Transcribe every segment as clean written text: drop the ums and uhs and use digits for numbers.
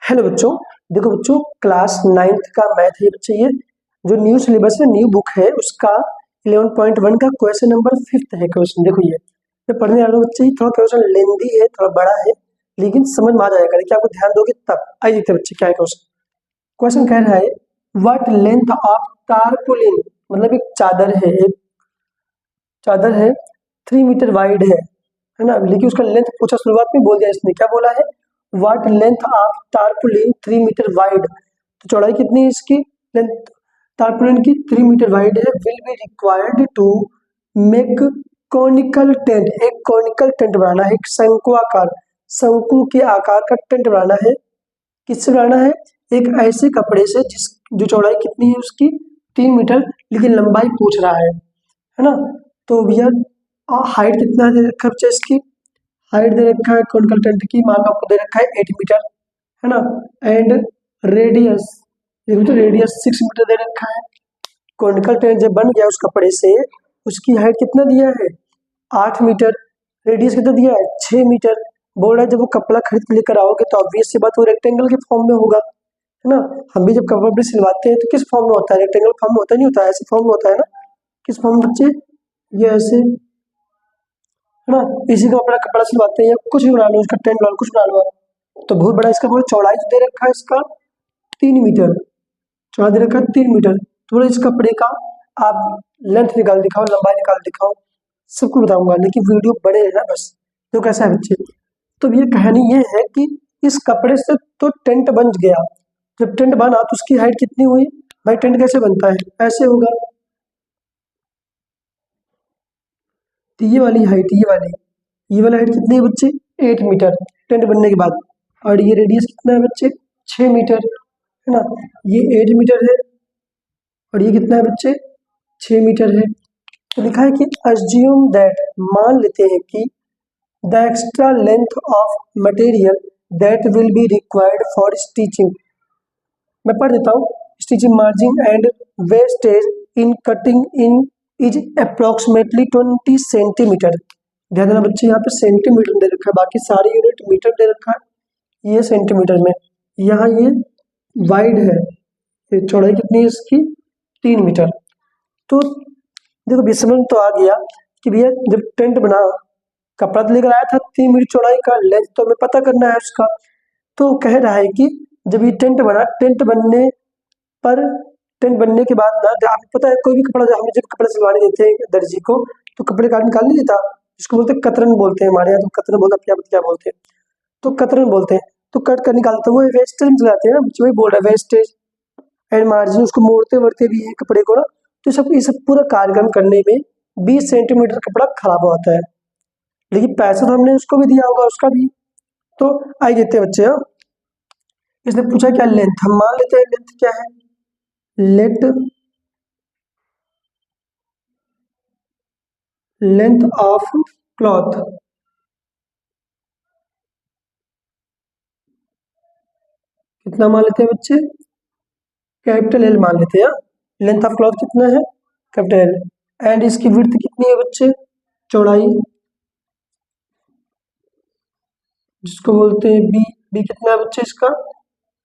Hello बच्चों, देखो बच्चों क्लास 9th का मैथ है बच्चे। ये जो न्यू सिलेबस है, न्यू बुक है, उसका 11.1 का क्वेश्चन नंबर 5th है क्वेश्चन। देखो ये मैं पढ़ने वाला हूँ बच्चे। ये थोड़ा क्वेश्चन लेंदी है, थोड़ा बड़ा है, लेकिन समझ में आ जाएगा कि आपको ध्यान दोगे तब। आइए देखते हैं बच्चे क्या है क्वेश्चन। क्वेश्चन कह रहा है व्हाट लेंथ ऑफ टारपुलिन, मतलब एक चादर है, एक चादर है 3 मीटर वाइड है ना। लेकिन उसका लेंथ पूछा, शुरुआत में बोल दिया इसने, क्या बोला है, what length of tarpaulin 3 metre wide. तो चौड़ाई कितनी है इसकी, लेंथ टारपुलिन की 3 मीटर वाइड है। Will be required to make conical tent, एक कॉनिकल टेंट बनाना है, एक शंकुआकार, शंकु के आकार का टेंट बनाना है। किससे बनाना है, एक ऐसे कपड़े से जिस जो चौड़ाई कितनी है उसकी 3 मीटर, लेकिन लंबाई पूछ रहा है ना। तो भैया हाइट कितना दे रखा है बच्चा, इसकी हाइट दे रखा है कॉनिकल टेंट की, मान लो आपको दे रखा है 8 मीटर है ना। एंड रेडियस, देखो तो रेडियस 6 मीटर दे रखा है। कॉनिकल टेंट जब बन गया उस कपड़े से, उसकी हाइट कितना दिया है 8 मीटर, रेडियस कितना दिया है 6 मीटर। बोल रहा है जब वो कपड़ा खरीद के लेकर आओगे तो ऑब्वियस सी बात वो रेक्टेंगल के फॉर्म में होगा, है ना। हम भी जब कपड़ा सिलवाते हैं तो किस फॉर्म में होता है, रेक्टेंगल फॉर्म में होता है, नहीं होता है, ऐसे फॉर्म में होता है ना। किस फॉर्म में बच्चे, ये ऐसे है ना। इसी का अपना कपड़ा सिलवाते हैं, या कुछ भी बना लो, उसका टेंट बना लो, कुछ बना लो। तो बहुत बड़ा इसका बोलो, चौड़ाई तो दे रखा है इसका 3 मीटर, चौड़ाई दे रखा है 3 मीटर। थोड़ा इस कपड़े का आप लेंथ निकाल दिखाओ, लंबाई निकाल दिखाओ, सबको बताऊंगा, लेकिन वीडियो बड़े है ना बस। तो कैसा है बच्चे, तो ये कहानी ये है कि इस कपड़े से तो टेंट बन गया। जब टेंट बना तो उसकी हाइट कितनी हुई भाई, टेंट कैसे बनता है, ऐसे होगा। तो ये वाली हाइट, ये वाली हाइट कितनी है बच्चे 8 मीटर टेंट बनने के बाद। और ये रेडियस कितना है बच्चे 6 मीटर है ना। ये 8 मीटर है और ये कितना है बच्चे 6 मीटर है। तो लिखा है कि अस्यूम दैट, मान लेते हैं कि the extra length of material that will be required for stitching, मैं पढ़ देता हूँ, stitching margin and wastage in cutting in is approximately 20 centimetre. ध्यान देना बच्चे, यहाँ पे सेंटीमीटर दे रखा है, बाकी सारी यूनिट मीटर दे रखा है, ये सेंटीमीटर में। यहाँ ये वाइड है, ये चौड़ाई कितनी है इसकी 3 मीटर। तो देखो भी समझ तो आ गया कि भैया जब टेंट बना, कपड़ा तो लेकर आया था 3 मीटर चौड़ाई का, लेंथ तो हमें पता करना है उसका। तो कह रहा है कि जब ये टेंट बना, टेंट बनने पर, टेंट बनने के बाद ना, आपको पता है कोई भी कपड़ा, हमें जब कपड़ा सिलवाने देते हैं दर्जी को, तो कपड़े का निकाल नहीं देता, इसको बोलते हैं कतरन, बोलते हैं हमारे यहाँ तो कतरन बोलते हैं, क्या बोलते हैं, तो कतरन बोलते हैं। तो कट कर निकालते हैं, वो वेस्टेज में चलाते हैं ना, वही बोल रहा है वेस्टेज एंड मार्जिन, उसको मोड़ते वोड़ते भी है कपड़े को ना। तो ये सब पूरा कार्यक्रम करने में 20 सेंटीमीटर कपड़ा खराब होता है, लेकिन पैसा तो हमने उसको भी दिया होगा, उसका भी। तो आइए देखते हैं बच्चे। हाँ, इसने पूछा क्या लेंथ, हम मान लेते हैं लेंथ क्या है, लेट लेंथ ऑफ क्लॉथ, कितना मान लेते हैं बच्चे, कैपिटल एल मान लेते हैं। लेंथ ऑफ क्लॉथ कितना है, कैपिटल एल। एंड इसकी विड्थ कितनी है बच्चे, चौड़ाई, जिसको बोलते हैं बी। बी कितना है बच्चे इसका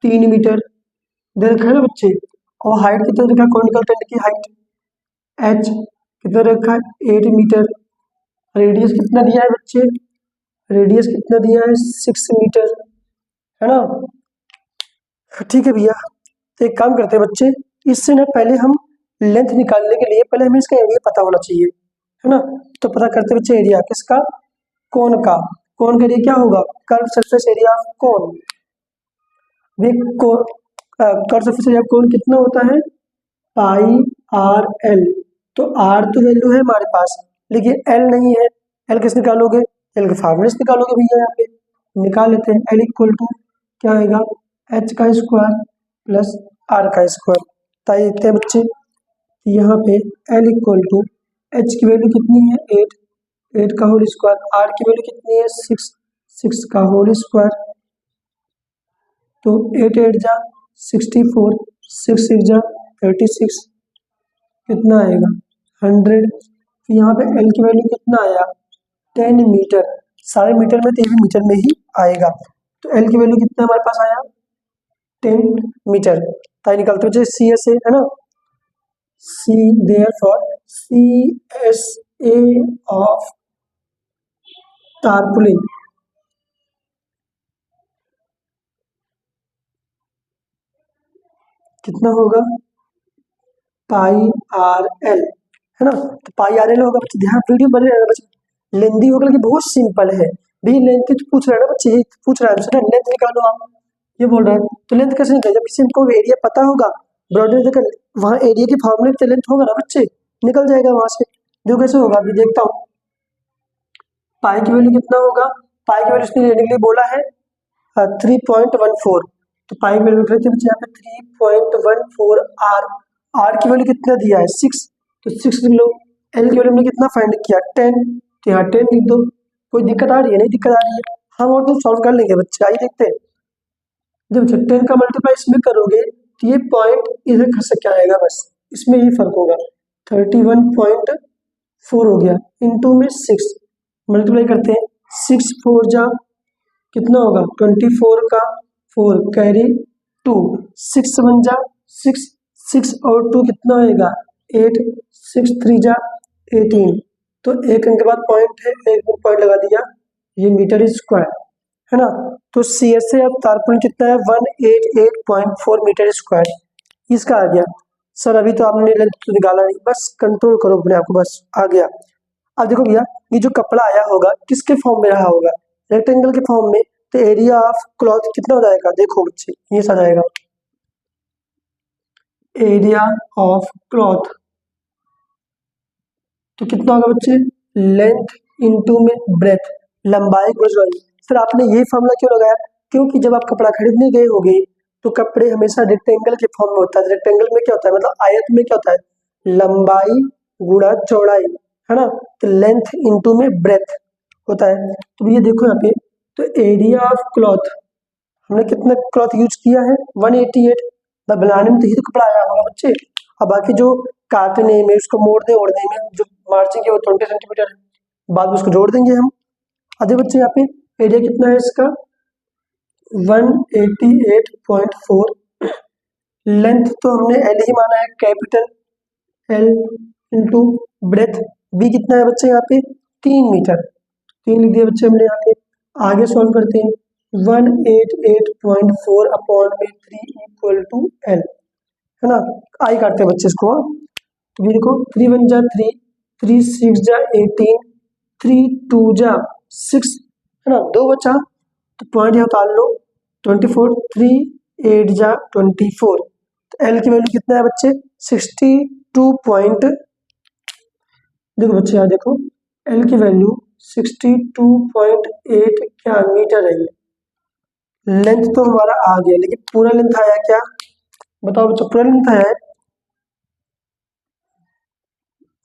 3 मीटर दे रखा है ना बच्चे। और हाइट कितना रखा है, कॉनिकल टेंट की हाइट एच कितना रखा है 8 मीटर। रेडियस कितना दिया है बच्चे, रेडियस कितना दिया है 6 मीटर, है ना। ठीक है भैया, तो एक काम करते हैं बच्चे, इससे ना पहले हम लेंथ निकालने के लिए पहले हमें इसका एरिया पता होना चाहिए, है ना। तो पता करते बच्चे एरिया किसका, कोन का। कोन का एरिया क्या होगा, curve surface area of cone. Curve surface area of cone कितना होता है, पाई आर एल। तो आर तो वैल्यू है हमारे पास, लेकिन एल नहीं है। एल कैसे निकालोगे, एल के फॉर्मूले से निकालोगे भैया, यहाँ पे निकाल लेते हैं। एल इक्वल टू क्या आएगा, एच का स्क्वायर प्लस आर का स्क्वायर। ताकि देखते हैं बच्चे, यहाँ पे एल इक्वल टू एच की वैल्यू कितनी है 8, 8 का होल स्क्वायर, आर की वैल्यू कितनी है 6, 6 का होल स्क्वायर। तो 8 8 जा 64, 6 6 जा 36, कितना आएगा 100। तो यहाँ पे एल की वैल्यू कितना आया 10 मीटर, सारे मीटर में तो ये भी मीटर में ही आएगा। तो एल की वैल्यू कितना हमारे पास आया 10 मीटर। ताकि निकलते बच्चे सी एस ए है ना, C therefore C S A of tarpaulin कितना होगा, पाई आर एल है ना। तो पाई आर एल होगा बच्चे, ध्यान वीडियो बने रहना बच्चे, लेंदी होगा लेकिन बहुत सिंपल है भी। लेंथ तो पूछ रहा है ना बच्चे, ये पूछ रहा है हमसे ना, लेंथ निकालो आप, ये बोल रहा है। तो लेंथ कैसे निकाले, जब किसी को एरिया पता होगा, ब्रॉडनेस देखकर वहाँ एरिया के फॉर्मूले पे लेंथ होगा ना बच्चे, निकल जाएगा वहां से। जो कैसे होगा अभी देखता हूँ, पाई की वैल्यू कितना होगा, पाई की वैल्यू इसने लेने के लिए बोला है 3.14, तो पाई की वैल्यू रखते बच्चे यहाँ पे 3.14 आर, आर की वैल्यू कितना दिया है 6, तो 6 लिख लो। एल की वैल्यू हमने कितना फाइंड किया 10, तो यहाँ 10 लिख दो। कोई दिक्कत आ रही है, नहीं दिक्कत आ रही है, हम और तो सॉल्व कर लेंगे बच्चे, आइए देखते हैं। जब 10 का मल्टीप्लाई इसमें करोगे तो ये पॉइंट इधर खस से क्या आएगा, बस इसमें ही फर्क होगा, 31.4 हो गया, इंटू में 6 मल्टीप्लाई करते हैं, 6 4 जा कितना होगा 24 का 4 कैरी 2, 6 7 जा 6, 6 और 2 कितना होएगा 8, 6 3 जा 18, तो एक अंक के बाद पॉइंट है, एक पॉइंट लगा दिया, ये मीटर स्क्वायर है ना। तो सी एस ए अब तारपुलिन कितना है 188.4 मीटर स्क्वायर, इसका आ गया। सर अभी तो आपने लेंथ तो निकाला नहीं, बस कंट्रोल करो अपने आप को, बस आ गया। अब देखो भैया, ये जो कपड़ा आया होगा किसके फॉर्म में रहा होगा, रेक्टेंगल के फॉर्म में, तो एरिया ऑफ क्लॉथ कितना हो जाएगा, देखो बच्चे ये आ जाएगा, एरिया ऑफ क्लॉथ तो कितना होगा बच्चे, लेंथ इनटू में ब्रेथ, लंबाई गुणा चौड़ाई। सर आपने ये फॉर्मूला क्यों लगाया, क्योंकि जब आप कपड़ा खरीदने गए होगे तो कपड़े हमेशा रेक्टेंगल के फॉर्म में होता है, रेक्टेंगल में क्या होता है, मतलब आयत में क्या होता है, लंबाई गुणा चौड़ाई है ना, तो लेंथ इनटू में ब्रेथ होता है। तो ये देखो यहाँ पे, तो एरिया ऑफ क्लॉथ हमने कितना क्लॉथ यूज किया है 188, बनाने में तो ही तो कपड़ा आया होगा बच्चे, अब बाकी जो काटने में उसको मोड़ने ओढ़ने में जो मार्जिन है वो 20 सेंटीमीटर है, बाद में उसको जोड़ देंगे हम। आधे बच्चे यहाँ पे एरिया कितना है इसका 188.4, लेंथ तो हमने एल ही माना है, capital L into breadth B कितना है बच्चे यहाँ पे 3 मीटर, 3 लिख दिया बच्चे हमने यहाँ पे। आगे सॉल्व करते हैं, 188.4 अपॉन में 3 इक्वल टू एल है ना, आई काटते हैं बच्चे इसको, तो ये देखो 3 1 जा 3, 3 6 जा 18, 3 2 जा 6 है ना, 2 बचा तो पॉइंट यहाँ उतार लो 24, 3 8 जा 24, तो एल की वैल्यू कितना है बच्चे 62 पॉइंट, देखो बच्चे यहाँ देखो एल की वैल्यू 62.8 क्या मीटर है। ये लेंथ तो हमारा आ गया, लेकिन पूरा लेंथ आया क्या, बताओ बच्चों पूरा लेंथ आया है,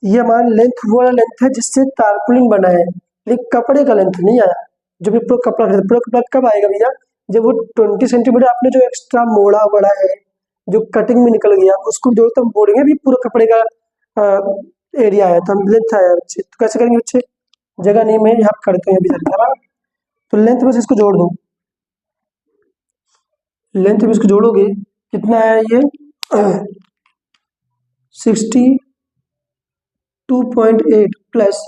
ये हमारा लेंथ वो वाला लेंथ है जिससे तारपुलिन बना है, लेकिन कपड़े का लेंथ नहीं आया। जब ये पूरा कपड़ा कब आएगा भैया, जब वो 20 सेंटीमीटर आपने जो एक्स्ट्रा मोड़ा बड़ा है जो कटिंग में निकल गया उसको जो हम बोलेंगे भी पूरा कपड़े का एरिया है, तो हम लेंथ आया बच्चे, तो कैसे करेंगे बच्चे, जगह नहीं मैं यहाँ करते हैं अभी जरा, तो लेंथ बस इसको जोड़ दो, लेंथ में इसको जोड़ोगे कितना है ये 62.8 प्लस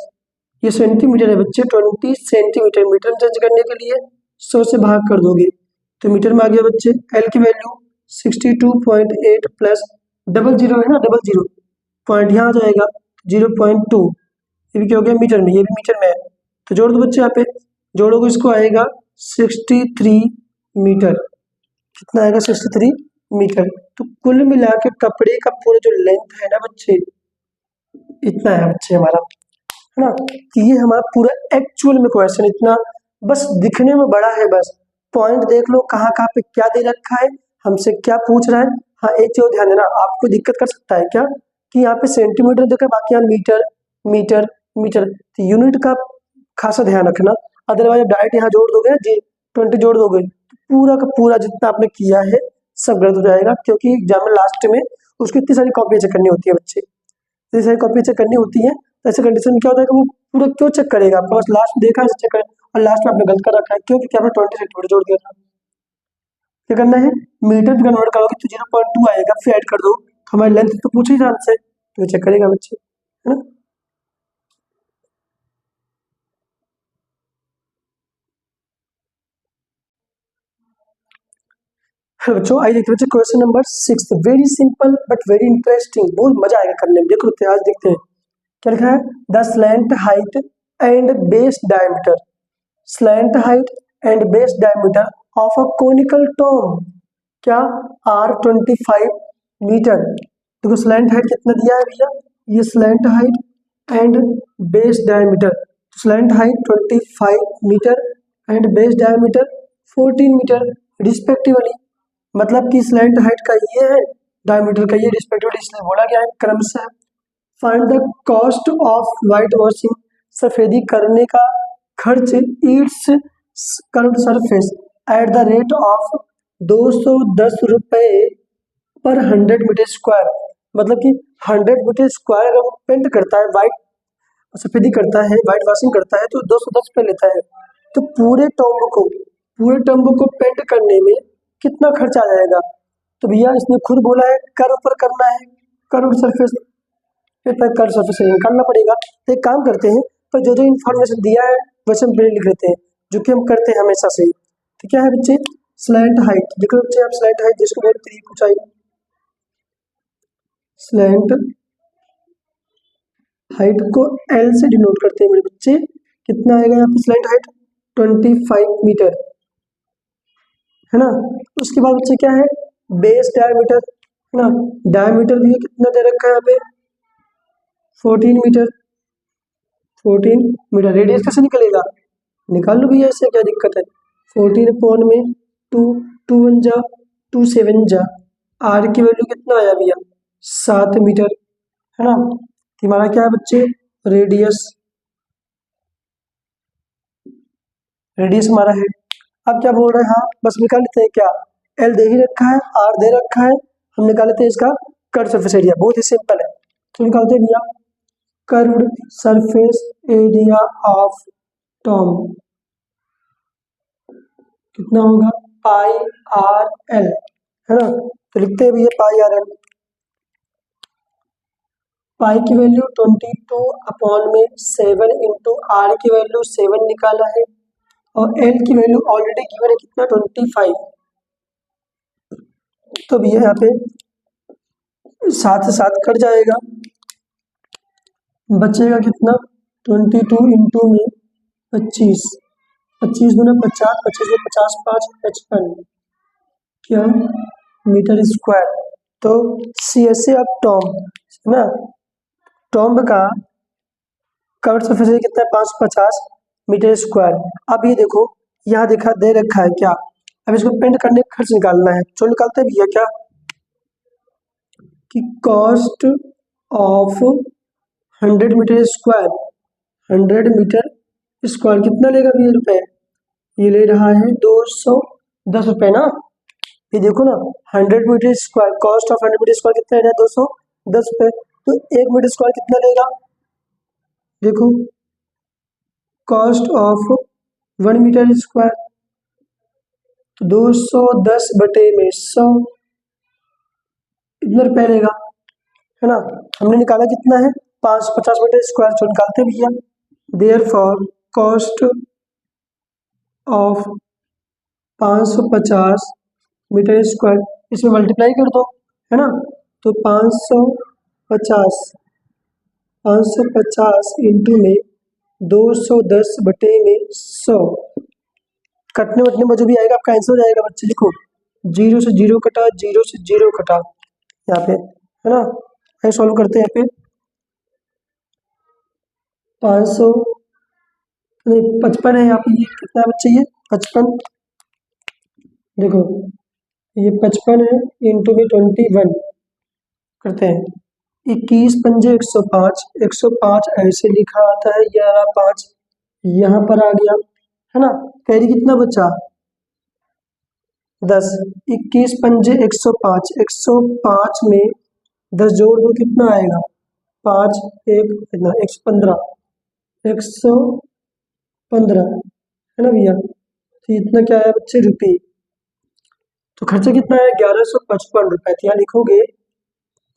ये सेंटीमीटर है बच्चे 20 सेंटीमीटर, मीटर चेंज करने के लिए 100 से भाग कर दोगे तो मीटर में आ गया बच्चे। एल की वैल्यू 62.8 प्लस डबल जीरो है ना, डबल जीरो पॉइंट यहाँ आ जाएगा 0.2, ये भी क्या हो गया मीटर में, ये भी मीटर में है, तो जोड़ दो बच्चे यहाँ पे, जोड़ोगे इसको आएगा 63 मीटर, कितना आएगा 63 मीटर। तो कुल मिला के कपड़े का पूरा जो लेंथ है ना बच्चे इतना है बच्चे हमारा, है ना, कि ये हमारा पूरा एक्चुअल में क्वेश्चन इतना, बस दिखने में बड़ा है, बस पॉइंट देख लो कहाँ कहाँ पे क्या दे रखा है, हमसे क्या पूछ रहा है। हाँ एक चीज ध्यान देना, आपको दिक्कत कर सकता है क्या कि यहाँ पे सेंटीमीटर देखा, बाकी यहाँ मीटर मीटर मीटर, तो यूनिट का खासा ध्यान रखना, अदरवाइज डायरेक्ट यहाँ जोड़ दोगे ना जी 20 जोड़ दोगे तो पूरा का पूरा जितना आपने किया है सब गलत हो जाएगा, क्योंकि एग्जाम में लास्ट में उसकी इतनी सारी कॉपी चेक करनी होती है बच्चे, इतनी सारी कॉपी चेक करनी होती है, तो ऐसे कंडीशन में क्या होता है कि वो पूरा क्यों चेक करेगा, आपका बस लास्ट देखा है चेक कर और लास्ट में आपने गलत कर रखा है, क्योंकि आपने 20 सेंटीमीटर जोड़ दिया था। क्या करना है, मीटर में कन्वर्ट करोगे तो 0.2 आएगा, फिर ऐड कर दो। हमारी लेंथ तो पूछे ही था हमसे, तो चेक करेगा बच्चे, है ना। बच्चों आइए देखते हैं बच्चे question number 6, very simple but very interesting, बहुत मजा आएगा करने में। देखो आज देखते हैं क्या लिखा है, the slant height and base diameter, slant height and base diameter of a conical Tom, क्या R25 मीटर। देखो स्लैंट हाइट कितना दिया है भैया, ये slant height and base diameter, slant height 25 metre and base diameter 14 metre respectively, मतलब कि slant height का ये है, डायमीटर का ये रिस्पेक्टिवली, इसलिए बोला गया है क्रमशः। Find the cost of white washing, सफेदी करने का खर्च Yeats curved surface at the rate of 210 रुपए पर 100 मीटर स्क्वायर, मतलब कि 100 मीटर स्क्वायर अगर वो पेंट करता है, वाइट सफेदी करता है, वाइट वॉशिंग करता है तो 210 रुपये लेता है। तो पूरे टम्ब को पेंट करने में कितना खर्च आ जाएगा, तो भैया इसने खुद बोला है कर्व पर करना है, कर्व सरफेस, फिर कर्व सरफेस निकालना पड़ेगा। तो एक काम करते हैं, पर जो जो इन्फॉर्मेशन दिया है वैसे हम पहले लिख लेते हैं, जो कि हम करते हैं हमेशा से। तो क्या है बच्चे, स्लैंट हाइट, देखो बच्चे आप स्लैंट हाइट जिसको बोलते हैं ऊंचाई, स्लैंट हाइट को L से डिनोट करते हैं मेरे बच्चे, कितना आएगा यहाँ पे स्लैंट हाइट 25 मीटर, है ना। उसके बाद बच्चे क्या है, बेस डायमीटर, है ना, डायमीटर भी कितना दे रखा है यहाँ पे 14 मीटर, 14 मीटर। रेडियस कैसे निकलेगा, निकाल लो भैया, इससे क्या दिक्कत है, 14 अपॉन में 2, 2 1 जा 2 7 जा, आर की वैल्यू कितना आया भैया 7 मीटर, है ना। हमारा क्या है बच्चे, रेडियस हमारा है। अब क्या बोल रहे हैं, हाँ बस निकाल लेते हैं, क्या एल दे ही रखा है, आर दे रखा है, हम निकाल लेते हैं इसका कर्व सरफेस एरिया, बहुत ही सिंपल है। तो निकालते हैं भैया curved surface area of Tom, कितना होगा पाई आर एल, है ना। तो लिखते हैं भैया पाई आर एल, पाई की वैल्यू 22 अपॉन में 7 इंटू आर की वैल्यू 7 निकाला है, और एल की वैल्यू ऑलरेडी गिवन है कितना 25, तो भैया यहाँ पे 7 से 7 कट जाएगा, बचेगा कितना 22 इंटू में 25, 25 दूना 50, 25 में 50 5 55, क्या मीटर स्क्वायर। तो CSA ऑफ टॉम, है ना, टॉम्ब का कर्व सरफेस एरिया कितना है 550 मीटर स्क्वायर। अब ये देखो यहाँ देखा दे रखा है क्या, अब इसको पेंट करने का खर्च निकालना है, चलो निकालते हैं भैया, क्या कि cost of 100 metre square, 100 metre square कितना लेगा भैया रुपए, ये ले रहा है 210 रुपए ना। ये देखो ना 100 metre square, cost of 100 metre square कितना ले रहा है 210 रुपए, तो 1 मीटर स्क्वायर कितना लेगा, देखो कॉस्ट ऑफ 1 मीटर स्क्वायर, तो 210 बटे में 100, इतना रुपये लेगा, है ना। हमने निकाला कितना है 550 मीटर स्क्वायर, जो निकालते भैया, therefore cost of 550 metre square, इसमें मल्टीप्लाई कर दो, है ना। तो 550 इंटू में 210 बटे में 100, कटने वटने में जो भी आएगा आपका आंसर हो जाएगा बच्चे। लिखो 0 से 0 कटा, 0 से 0 कटा, यहाँ पे, है ना। ऐसे सॉल्व करते हैं, यहाँ पे 500 नहीं 55 है यहाँ पे, ये कितना है बच्चे, ये 55, देखो ये 55 है इंटू में 21 करते हैं, 21 पंजे 105, 105 ऐसे लिखा आता है, 11 5 यहाँ पर आ गया, है ना। कैरी कितना बचा 10, 21 पंजे 105, 105 में 10 जोड़ दो कितना आएगा 5 1 कितना 115, 115, है ना भैया। तो इतना क्या है बच्चे रुपये, तो खर्चा कितना है 1155 रुपये। तो यहाँ लिखोगे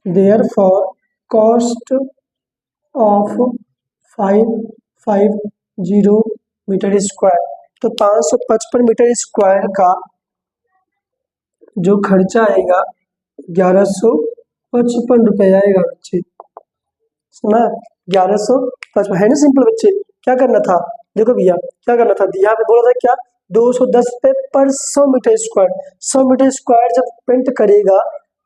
therefore cost of 550 metre square. तो 555 मीटर स्क्वायर का जो खर्चा आएगा 1155 रुपये आएगा बच्चे। सुना 1155 है ना। सिंपल बच्चे, क्या करना था देखो भैया, क्या करना था, यहाँ पे बोला था क्या 210 रुपये पर 100 मीटर स्क्वायर। 100 मीटर स्क्वायर जब पेंट करेगा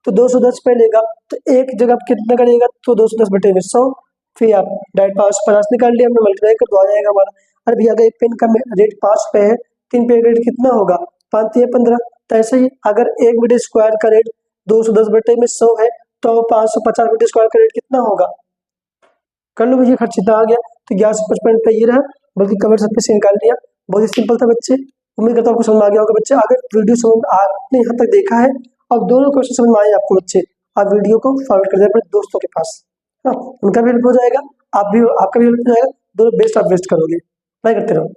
तो 210 रुपये लेगा, तो एक जगह कितना करेगा तो 210 बटे में 100, फिर आप डायरेक्ट 550 निकाल लिया हमने, मल्टीप्लाई कर तो आ जाएगा हमारा। अरे भैया अगर एक पेन का रेट 5 रुपये है, 3 पेन का रेट कितना होगा 5 3 15। तो ऐसे ही अगर 1 मीटर स्क्वायर का रेट 210 बटे में 100 है तो 550 मीटर स्क्वायर का रेट कितना होगा, कर लो भैया खर्च कितना आ गया। तो 1155 रुपये ये रहा, बल्कि कमेंट सब पे से निकाल लिया। बहुत ही सिंपल था बच्चे, उम्मीद करता हूँ आपको समझ में आ गया होगा बच्चे। अगर वीडियो समझ आपने यहाँ तक देखा है और दोनों क्वेश्चन समझ में आए आपको बच्चे, आप वीडियो को फॉरवर्ड कर दें अपने दोस्तों के पास, हाँ उनका भी हेल्प हो जाएगा, आप भी आपका भी हेल्प हो जाएगा, दोनों बेस्ट आप वेस्ट करोगे। ट्राई करते रहो।